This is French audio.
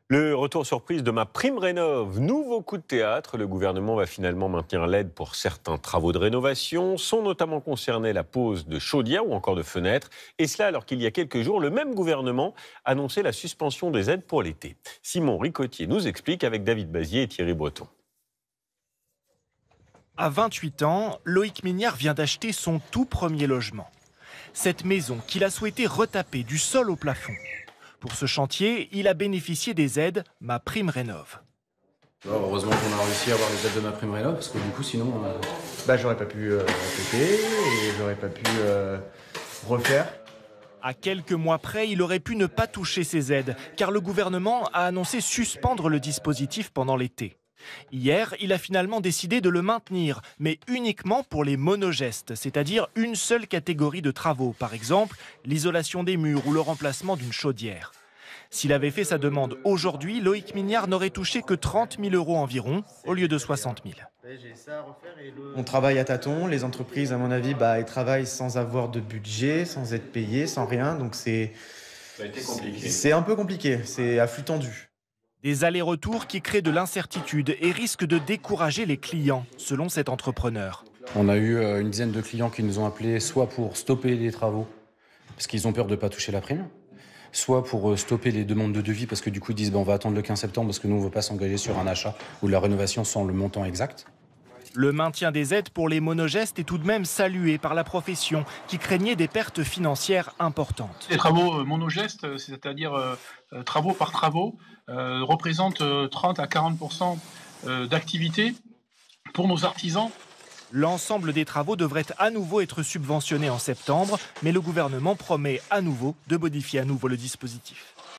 Le retour surprise de MaPrimeRénov', nouveau coup de théâtre. Le gouvernement va finalement maintenir l'aide pour certains travaux de rénovation. Sont notamment concernés la pose de chaudières ou encore de fenêtres. Et cela alors qu'il y a quelques jours, le même gouvernement annonçait la suspension des aides pour l'été. Simon Ricotier nous explique avec David Bazier et Thierry Breton. À 28 ans, Loïc Mignard vient d'acheter son tout premier logement. Cette maison qu'il a souhaité retaper du sol au plafond. Pour ce chantier, il a bénéficié des aides MaPrimeRénov'. Heureusement qu'on a réussi à avoir les aides de MaPrimeRénov', parce que du coup, sinon... J'aurais pas pu répéter et j'aurais pas pu refaire. À quelques mois près, il aurait pu ne pas toucher ces aides, car le gouvernement a annoncé suspendre le dispositif pendant l'été. Hier, il a finalement décidé de le maintenir, mais uniquement pour les monogestes, c'est-à-dire une seule catégorie de travaux, par exemple l'isolation des murs ou le remplacement d'une chaudière. S'il avait fait sa demande aujourd'hui, Loïc Mignard n'aurait touché que 30 000 € environ, au lieu de 60 000. On travaille à tâtons, les entreprises, à mon avis, elles travaillent sans avoir de budget, sans être payées, sans rien, donc c'est un peu compliqué, c'est à flux tendu. Des allers-retours qui créent de l'incertitude et risquent de décourager les clients, selon cet entrepreneur. On a eu une dizaine de clients qui nous ont appelés soit pour stopper les travaux, parce qu'ils ont peur de ne pas toucher la prime, soit pour stopper les demandes de devis, parce que du coup ils disent on va attendre le 15 septembre parce que nous on ne veut pas s'engager sur un achat ou de la rénovation sans le montant exact. Le maintien des aides pour les monogestes est tout de même salué par la profession, qui craignait des pertes financières importantes. Les travaux monogestes, c'est-à-dire travaux par travaux, représentent 30 à 40% d'activité pour nos artisans. L'ensemble des travaux devrait à nouveau être subventionné en septembre, mais le gouvernement promet à nouveau de modifier à nouveau le dispositif.